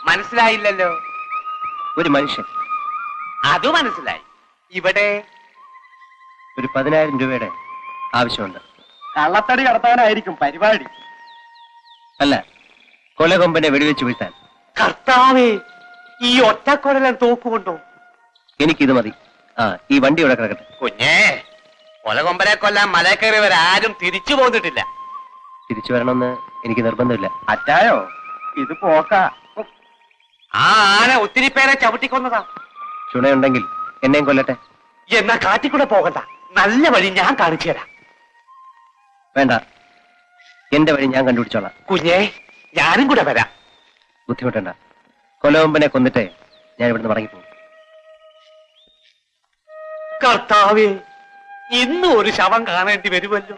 മനസ്സിലായില്ലല്ലോ. ഒരു മനുഷ്യൻ. അത് മനസ്സിലായി. ഇവിടെ ഒരു 10,000 രൂപയുടെ ആവശ്യമുണ്ട്. കള്ളത്തടി കടത്താനായിരിക്കും പരിപാടി. അല്ല, കൊലകൊമ്പനെ വെടിവെച്ച് വീഴ്ത്താൻ. കർത്താവേ, ഈ ഒറ്റക്കൊലൻ തോക്കുകൊണ്ടോ? എനിക്കിത് മതി. ഈ വണ്ടി ഇവിടെ കിടക്കട്ടെ. കുഞ്ഞേ, കൊലകൊമ്പനെ കൊല്ലാൻ മല കയറിയവരാരും തിരിച്ചു പോന്നിട്ടില്ല. തിരിച്ചു വരണമെന്ന് എനിക്ക് നിർബന്ധമില്ല. അച്ചായോ, ഇത് പോക്ക. ആ ആന ഒത്തിരി പേരെ ചവിട്ടിക്കൊന്നതാ. ചുണയുണ്ടെങ്കിൽ എന്നെയും കൊല്ലട്ടെ. എന്നാ കാട്ടിക്കൂടെ പോകണ്ട, നല്ല വഴി ഞാൻ കാണിച്ചു തരാം. വേണ്ട, എന്റെ വഴി ഞാൻ കണ്ടുപിടിച്ചോളാം. കുഞ്ഞേ, ഞാനും കൂടെ വരാം. ബുദ്ധിമുട്ടണ്ട. കൊലകൊമ്പനെ കൊന്നിട്ടേ ഞാൻ ഇവിടുന്ന് മടങ്ങിപ്പോകും. കർത്താവേ, ഇന്നും ഒരു ശവം കാണേണ്ടി വരുമല്ലോ.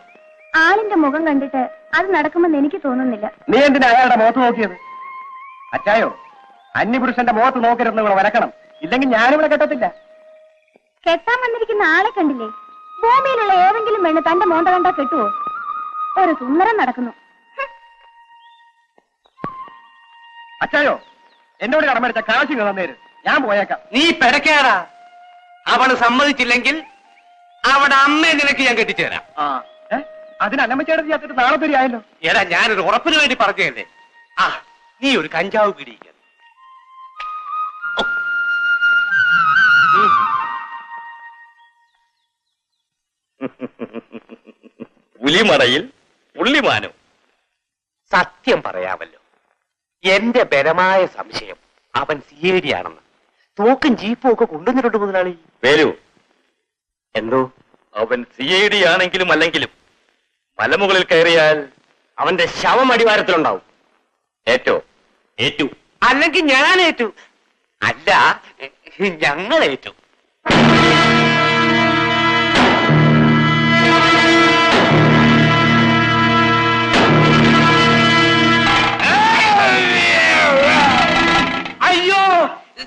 ആളിന്റെ മുഖം കണ്ടിട്ട് അത് നടക്കുമെന്ന് എനിക്ക് തോന്നുന്നില്ല. നീ എന്തിനാ അയാളുടെ മുഖത്ത് നോക്കിയത്? അച്ചായോ, അന്യപുരുഷന്റെ മുഖത്ത് നോക്കരുതെന്ന് ഇവിടെ വരക്കണം. ഇല്ലെങ്കിൽ ഞാനിവിടെ കെട്ടത്തില്ല. കെട്ടാൻ വന്നിരിക്കുന്ന ആളെ കണ്ടില്ലേ? ഭൂമിയിലുള്ള ഏതെങ്കിലും പെണ്ണ് തന്റെ മോന്ത കണ്ടാ കെട്ടുവോ? ഒരു സുന്ദരം നടക്കുന്നു. അച്ചായോ, എന്നോട് കടമടിച്ച കാശ് തന്നേര്, ഞാൻ പോയേക്കാം. നീ പെടക്കാടാ. അവള് സമ്മതിച്ചില്ലെങ്കിൽ അവിടെ അമ്മയെ നിനക്ക് ഞാൻ കെട്ടിച്ചു തരാം. അതിന് അന്നമ്മച്ചേട്ടൻ ചേർത്തിട്ട് നാളെ തരികയല്ലോ. എടാ, ഞാനൊരു ഉറപ്പിന് വേണ്ടി പറഞ്ഞതല്ലേ. നീ ഒരു കഞ്ചാവ് പിടിക്ക. പുലിമടയിൽ പുള്ളിമാനം. സത്യം പറയാമല്ലോ, എന്റെ ബലമായ സംശയം അവൻ CID ആണെന്ന്. തോക്കും ജീപ്പും ഒക്കെ കൊണ്ടുവന്നിട്ടുണ്ട് മുതലാളി. വരൂ. എന്തോ അവൻ CID ആണെങ്കിലും അല്ലെങ്കിലും മലമുകളിൽ കയറിയാൽ അവന്റെ ശവം അടിവാരത്തിലുണ്ടാവും. ഏറ്റോ? ഏറ്റു. അല്ലെങ്കിൽ ഞാൻ ഏറ്റു. അല്ല, ഞങ്ങൾ ഏറ്റു. അയ്യോ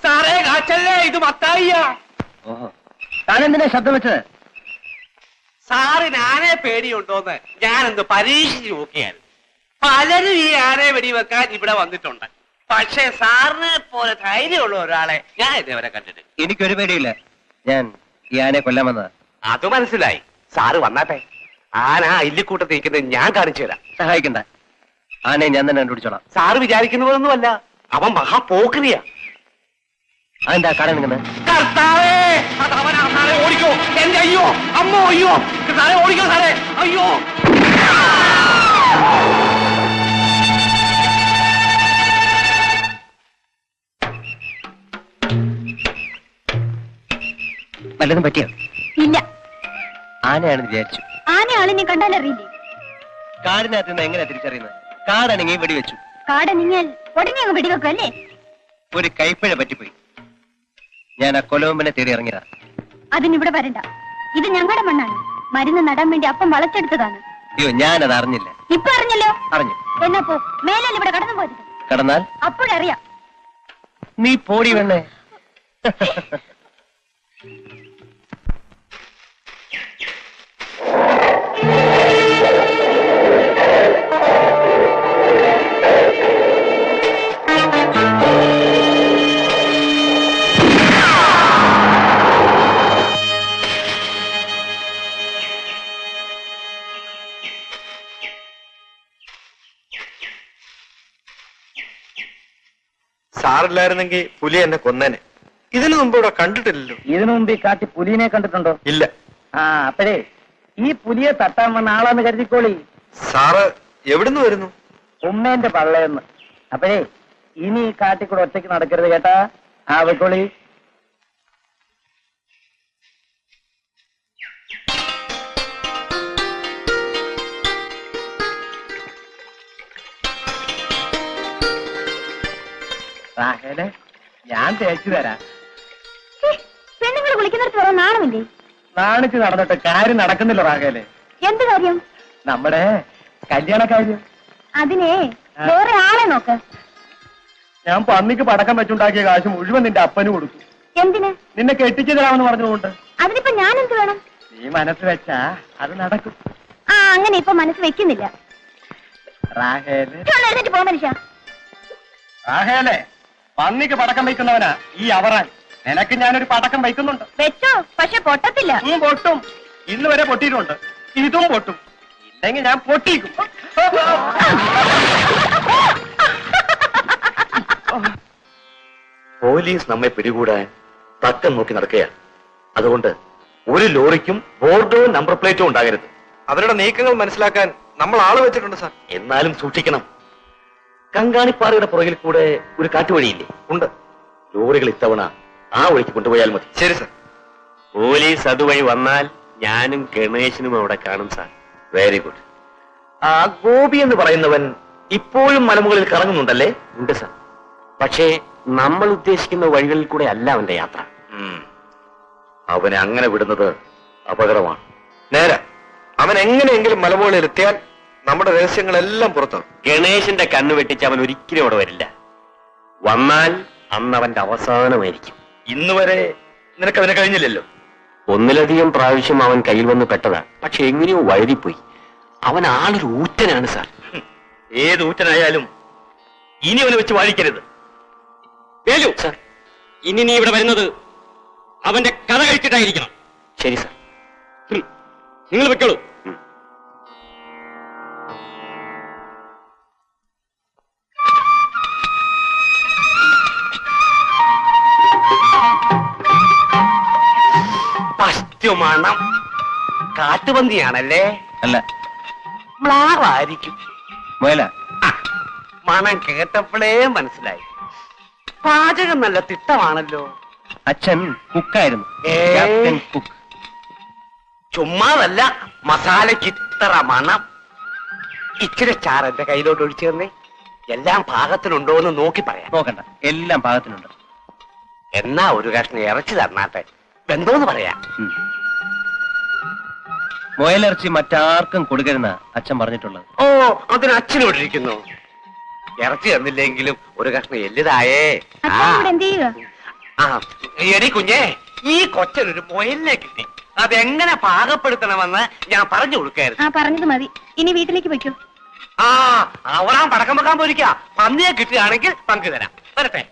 സാറേ, കാച്ചല്ലേ, ഇത് മത്തായിയാ. താനെന്തിനാ ശബ്ദം വെച്ചത്? സാറിന് ആനയെ പേടിയുണ്ടോന്ന് ഞാനെന്ത് പരീക്ഷിച്ച് നോക്കിയാൽ. പലരും ഈ ആനയെ വെടിവെക്കാൻ ഇവിടെ വന്നിട്ടുണ്ട്. പക്ഷേ സാറിനെ പോലെ ധൈര്യമുള്ള ഒരാളെ ഞാൻ ഇതേവരെ കണ്ടിട്ട്. എനിക്കൊരു പേടിയില്ല. ഞാൻ ഈ ആനയെ കൊല്ലാൻ വന്നതാ. അത് മനസ്സിലായി. സാറ് വന്നാട്ടെ. ആന ഇല്ലിക്കൂട്ടത്ത് നിൽക്കുന്നത് ഞാൻ കാണിച്ചു തരാം. സഹായിക്കണ്ട, ആനയെ ഞാൻ തന്നെ കണ്ടുപിടിച്ചോളാം. സാറ് വിചാരിക്കുന്നതൊന്നുമല്ല, അവൻ മഹാപോക്രിയ. അതെന്താ കാണാൻ നിൽക്കുന്നത്? കർത്താവേ, അതവനാ. സാറേ ഓടിക്കോ. എന്റെ അയ്യോ, അമ്മോ, അയ്യോ സാറേ, ഓടിക്കോ സാറേ. അയ്യോ, വല്ലതും പറ്റിയോ? ഇല്ല. ആനയാണെന്ന് വിചാരിച്ചു. ആന ആളിനെ കണ്ടാലറിയില്ലേ? കാടിനകത്ത് നിന്ന് എങ്ങനെ തിരിച്ചറിയുന്നത്? കാടണെങ്കിൽ വെടിവെച്ചു. കാടനിങ്ങൽ ഉടനെ അങ്ങ് വെടിവെക്കും അല്ലേ? ഒരു കൈപ്പിഴ പറ്റിപ്പോയി. ഞാൻ ആ കൊലകൊമ്പനെ തേടി ഇറങ്ങിയതാ. അതിനിവിടെ വരണ്ട. ഇത് ഞങ്ങളുടെ മണ്ണാണ്. മരുന്ന് നടാൻ വേണ്ടി അപ്പം വളച്ചെടുത്തതാണ്. അയ്യോ, ഞാനത് അറിഞ്ഞില്ല. ഇപ്പൊ അറിഞ്ഞല്ലോ. അറിഞ്ഞു. എന്നാ പോ, മേലല്ല ഇവിടെ കടന്നു പോയത്. കടന്നാൽ അപ്പോഴറിയാം. നീ പോടി വേണേ. സാറില്ലായിരുന്നെങ്കിൽ പുലി എന്നെ കൊന്നേനെ. ഇതിനു മുമ്പ് ഇവിടെ കണ്ടിട്ടില്ലല്ലോ. ഇതിനു മുമ്പ് ഈ കാട്ടി പുലിനെ കണ്ടിട്ടുണ്ടോ? ഇല്ല. അപ്പോഴേ ഈ പുലിയെ തട്ടാൻ വന്ന ആളാന്ന് കരുതിക്കോളി. സാറ് എവിടുന്ന് വരുന്നു? ഉമ്മേന്റെ പള്ളയെന്ന്. അപ്പോഴേ ഇനി ഈ കാട്ടിക്കൂടെ ഒറ്റയ്ക്ക് നടക്കരുത് കേട്ടാ. വെക്കോളി. റാഹേലെ, ഞാൻ തേച്ചു തരാം. പെണ്ണുങ്ങൾ വിളിക്കുന്നിടത്ത് വരാൻ നാണമില്ലേ? നാണിച്ച് നടന്നിട്ട് കാര്യം നടക്കുന്നില്ല റാഹേലെ. എന്ത് കാര്യം? നമ്മുടെ കല്യാണ കാര്യം. അതിനെ വേറെ ആളെ നോക്ക്. ഞാൻ പന്നിക്ക് പടക്കം വെച്ചുണ്ടാക്കിയ കാശ് മുഴുവൻ നിന്റെ അപ്പന് കൊടുത്തു. എന്തിന്? നിന്നെ കെട്ടിച്ചു തരാമെന്ന് പറഞ്ഞുകൊണ്ട്. അതിനിപ്പോ ഞാൻ എന്ത് വേണം? നീ മനസ്സ് വെച്ചാ അത് നടക്കും. അങ്ങനെ ഇപ്പൊ മനസ്സ് വെക്കുന്നില്ല. റാഹേലെ, എഴുന്നേറ്റ് പോ മനുഷ്യ. റാഹേലെ, പന്നിക്ക് പടക്കം വയ്ക്കുന്നവനാ ഈ അവറാൻ. നിനക്ക് ഞാനൊരു പടക്കം വയ്ക്കുന്നുണ്ട്. വെച്ചോ, പക്ഷെ പൊട്ടത്തില്ല. പൊട്ടും. ഇന്ന് വരെ പൊട്ടിയിട്ടുണ്ട്. ഇതും പൊട്ടും. ഇല്ലെങ്കിൽ ഞാൻ പൊട്ടിക്കും. പോലീസ് നമ്മെ പിടികൂടാൻ തക്കം നോക്കി നടക്കുകയാണ്. അതുകൊണ്ട് ഒരു ലോറിക്കും ബോർഡോ നമ്പർ പ്ലേറ്റോ ഉണ്ടാകരുത്. അവരുടെ നീക്കങ്ങൾ മനസ്സിലാക്കാൻ നമ്മൾ ആള് വെച്ചിട്ടുണ്ട് സാർ. എന്നാലും സൂക്ഷിക്കണം. കങ്കാണിപ്പാറയുടെ പുറകിൽ കൂടെ ഒരു കാട്ടുവഴിയില്ലേ? ഉണ്ട്. ലോറികൾ ഇത്തവണ ആ വഴിക്ക് കൊണ്ടുപോയാൽ മതി. ശരി സാർ. പോലീസ് അതുവഴി വന്നാൽ ഞാനും ഗണേശനും അവിടെ കാണും സാർ. Very good. ആ ഗോപി എന്ന് പറയുന്നവൻ ഇപ്പോഴും മലമുകളിൽ കറങ്ങുന്നുണ്ടല്ലേ? ഉണ്ട് സാർ. പക്ഷേ നമ്മൾ ഉദ്ദേശിക്കുന്ന വഴികളിൽ കൂടെ അല്ല അവന്റെ യാത്ര. അവനെ അങ്ങനെ വിടുന്നത് അപകടമാണ്. നേരെ അവൻ എങ്ങനെയെങ്കിലും മലമുകളിൽ എത്തിയാൽ നമ്മുടെ രഹസ്യങ്ങളെല്ലാം പുറത്താവും. ഗണേശന്റെ കണ്ണ് വെട്ടിച്ച് അവൻ ഒരിക്കലും അവിടെ വരില്ല. വന്നാൽ അന്ന് അവന്റെ അവസാനമായിരിക്കും. ഇന്ന് വരെ നിനക്ക് അതിനെ കഴിഞ്ഞില്ലല്ലോ. ഒന്നിലധികം പ്രാവശ്യം അവൻ കയ്യിൽ വന്ന് പെട്ടതാ. പക്ഷെ എങ്ങനെയോ വഴുതിപ്പോയി. അവൻ ആളൊരു ഊറ്റനാണ് സാർ. ഏത് ഊറ്റനായാലും ഇനി അവനെ വെച്ച് വാഴിക്കരുത്. വേലു സാർ, ഇനി നീ ഇവിടെ വരുന്നത് അവന്റെ കഥ കഴിച്ചിട്ടായിരിക്കണം. ശരി സാർ. നിങ്ങൾ വെക്കോളൂ. മണം കാട്ടുപന്തിയാണല്ലേ? അല്ല, മ്ലാവായിരിക്കും. മുയല. മണം കേട്ടപ്പോഴേ മനസ്സിലായി. പാചകം നല്ല തിട്ടമാണല്ലോ. അച്ഛൻ കുക്കായിരുന്നു. ഏ. Captain Cook. ചുമ്മാതല്ല, മസാലയ്ക്ക് ഇത്ര മണം. ഇച്ചിരി ചാറ് എന്റെ കയ്യിലോട്ട് ഒഴിച്ചു തന്നെ. എല്ലാം പാകത്തിനുണ്ടോ എന്ന് നോക്കി പറയാം. നോക്കണ്ട, എല്ലാം പാകത്തിനുണ്ട്. എന്നാ ഒരു കഷ്ണം ഇറച്ചി തന്നാട്ടെ, ബന്ധോന്ന് പറയാം. മുയലിറച്ചി മറ്റാർക്കും കൊടുക്കരുന്ന അച്ഛൻ പറഞ്ഞിട്ടുള്ളത്. ഓ, അതിന് അച്ഛനോടിരിക്കുന്നു. ഇറച്ചി തന്നില്ലെങ്കിലും ഒരു കഷ്ണം എല്ലിതായേ. അച്ഛൻ ഇവിടെ എന്ത് ചെയ്യുക? എടി കുഞ്ഞേ, ഈ കൊച്ചനൊരു മുയലിനെ കിട്ടി. അതെങ്ങനെ പാകപ്പെടുത്തണമെന്ന് ഞാൻ പറഞ്ഞു കൊടുക്കായിരുന്നു. ആ, പറഞ്ഞത് മതി. ഇനി വീട്ടിലേക്ക് വെക്കൂ. ആ, അവറാൻ പടക്കം വെക്കാൻ പോയിരിക്കാ. പന്നിയെ കിട്ടുകയാണെങ്കിൽ പങ്കു തരാം. വരട്ടെ.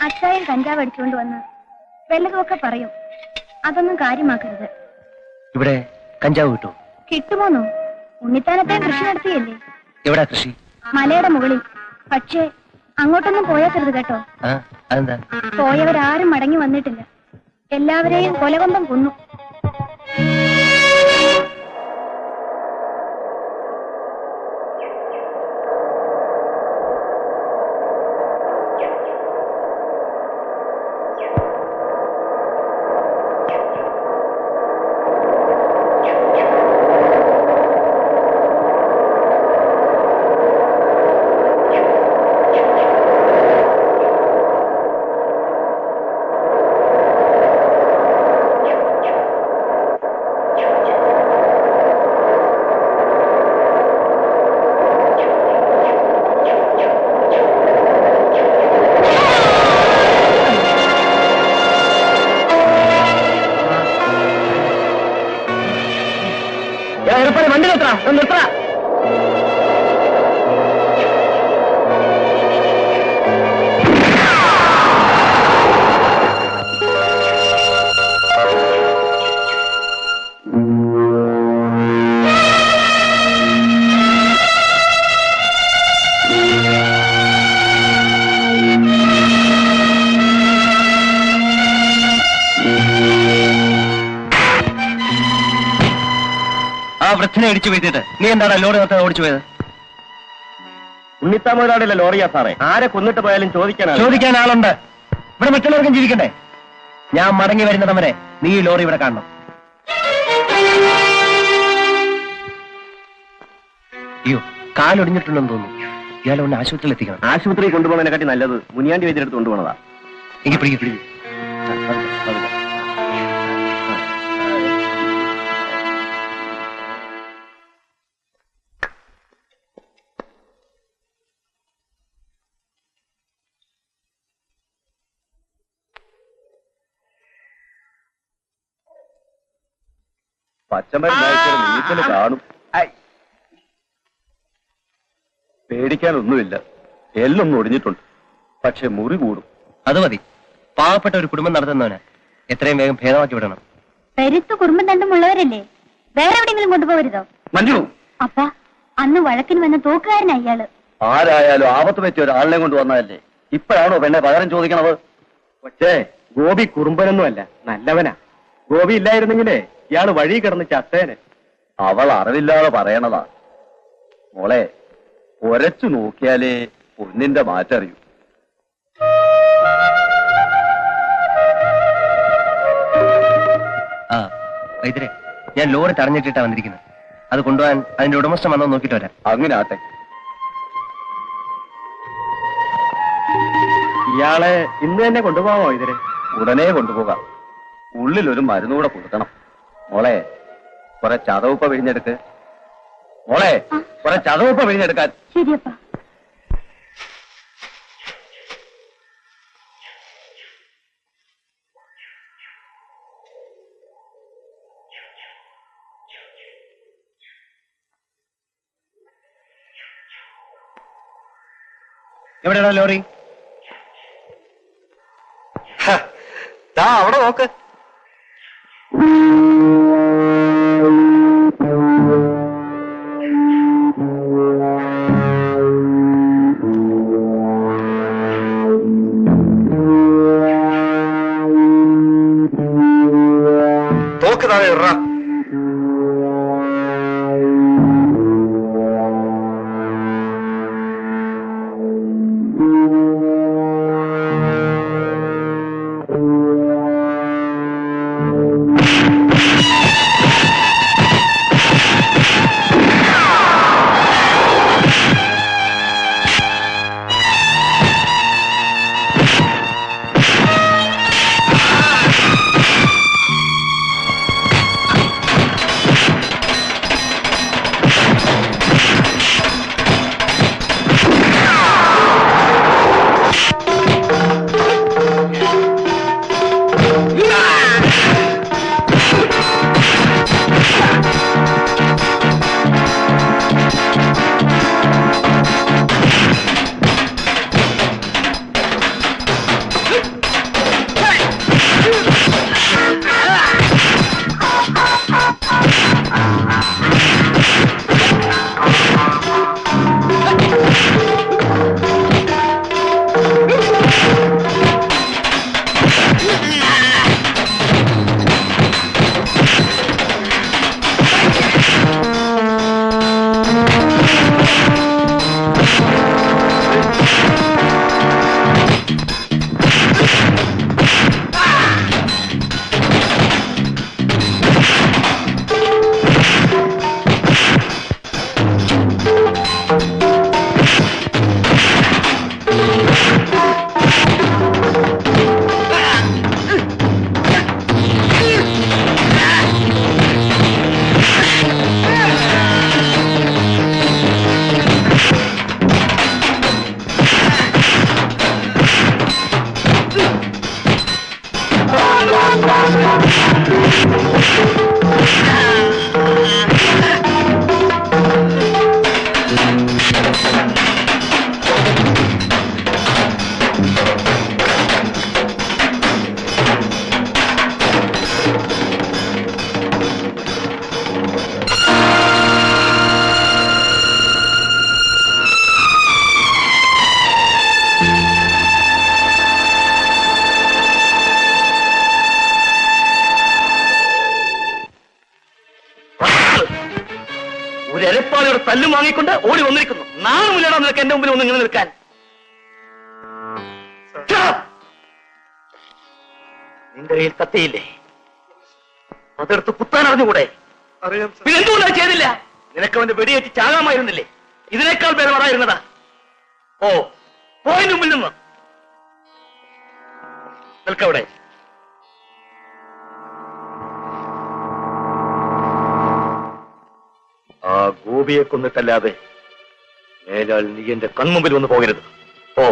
അച്ചായൻ കഞ്ചാവ് അടിച്ചുകൊണ്ട് വന്ന് വല്ലതുമൊക്കെ പറയും. അതൊന്നും കാര്യമാക്കരുത്. ഇവിടെ കഞ്ചാവ് കിട്ടും? കിട്ടുമോന്നോ? ഉണ്ണിത്താനത്തെ കൃഷി നടത്തിയല്ലേ? എവിടാ കൃഷി? മലയുടെ മുകളിൽ. പക്ഷേ അങ്ങോട്ടൊന്നും പോയേക്കരുത് കേട്ടോ. അതെന്താ? പോയവരാരും മടങ്ങി വന്നിട്ടില്ല. എല്ലാവരെയും കൊലകൊമ്പം കൊന്നു. വണ്ടി നിർത്തടാ, നിർത്തടാ. വൃദ്ധനെ ഇടിച്ചു വീഴ്ത്തിട്ട് നീ എന്താണ് ലോറി നിർത്താൻ ഓടിച്ചു പോയത്? ഉണ്ണിത്താമോടാടില്ല ലോറിയാ സാറേ. ആരെ കൊന്നിട്ട് പോയാലും ചോദിക്കാൻ ആളുണ്ട്. ഇവിടെ മറ്റുള്ളവർക്കും ജീവിക്കണ്ടേ? ഞാൻ മടങ്ങി വരുന്നിടം വരെ നീ ഈ ലോറി ഇവിടെ കാണണം. അയ്യോ, കാലൊടിഞ്ഞിട്ടുണ്ടെന്ന് തോന്നുന്നു. ഇയാളെ ഒന്ന് ആശുപത്രിയിൽ എത്തിക്കണം. ആശുപത്രിയിൽ കൊണ്ടുപോകുന്നതിനെക്കാട്ടി നല്ലത് മുനിയാണ്ടി വൈദ്യരെടുത്ത് കൊണ്ടുപോകണതാ. എനിക്ക് പിടിക്കും. പച്ചമരുന്ന് നീച്ചല് കാണും. പേടിക്കാനൊന്നുമില്ല. എല്ലൊന്നും ഒടിഞ്ഞിട്ടുണ്ട്, പക്ഷെ മുറി കൂടും. അത് മതി. പാവപ്പെട്ട ഒരു കുടുംബം നടത്തുന്നവന് എത്രയും വേഗം ഭേദമാക്കി വിടണം. പെരുത്ത് കുടുംബം തണ്ടുമുള്ളവരല്ലേ, വേറെ എവിടെയെങ്കിലും കൊണ്ടുപോകരുതോ? മഞ്ജു, അപ്പ അന്ന് വഴക്കിന് വന്ന തോക്കുകാരനാ ഇയാള്. ആരായാലും ആപത്ത് പറ്റിയ ഒരാളിനെ കൊണ്ട് വന്നതല്ലേ, ഇപ്പോഴാണോ പെണ്ണെ പകരം ചോദിക്കണത്? പക്ഷേ ഗോപി കുറുമ്പനൊന്നുമല്ല, നല്ലവനാ. ഗോപി ഇല്ലായിരുന്നെങ്കിലേ ഇയാള് വഴി കിടന്ന് ചത്തേനെ. അവൾ അറിവില്ലാതെ പറയണതാ. മോളെ, ഒരച്ചു നോക്കിയാലേ പൊന്നിന്റെ മാറ്ററിയൂ. ആ വൈദ്യരെ, ഞാൻ ലോറി തടഞ്ഞിട്ടിട്ടാ വന്നിരിക്കുന്നത്. അത് കൊണ്ടുപോകാൻ അതിന്റെ ഉടമസ്ഥൻ വന്നോ നോക്കിട്ട് വരാം. അങ്ങനെ ആട്ടെ. ഇയാളെ ഇന്ന് തന്നെ കൊണ്ടുപോകാമോ? ഇതിന് ഉടനെ കൊണ്ടുപോകാം. ഉള്ളിലൊരു മരുന്നുകൂടെ കൊടുക്കണം. മോളെ, കുറെ ചതവുപ്പ പിഴിഞ്ഞെടുക്ക്. മോളെ, കുറെ ചതവുപ്പ പിഴിഞ്ഞെടുക്കാൻ. ശരിയപ്പ. എവിടെയാണോ ലോറി? അവിടെ നോക്ക്. തോക്ക് താഴെ ഇറ. ഒരെപ്പാളിയുടെ തല്ലും വാങ്ങിക്കൊണ്ട് ഓടി വന്നിരിക്കുന്നു. നാണമില്ലടാ നിനക്ക് എന്റെ മുമ്പിൽ ഒന്ന് ഇങ്ങനെ നിൽക്കാൻ. നിന്റെ കയ്യിൽ കത്തിയില്ലേ? അതെടുത്ത് കുത്താൻ അറിഞ്ഞുകൂടെ? പിന്നെ എന്തുകൊണ്ടാണ് ചെയ്തില്ല? നിനക്ക് അവന്റെ വെടിയേറ്റ് ചാകാമായിരുന്നില്ലേ? ഇതിനേക്കാൾ ഭേദം അതായിരുന്നതാ. ഓ, പോയിന്റ് മുമ്പിൽ നിന്ന് നിൽക്കവിടെ. ആ ഗോപിയെ കൊന്നിട്ടല്ലാതെ മേലാൽ നീ എന്റെ കൺമുമ്പിൽ വന്ന് പോകരുത്. ഓ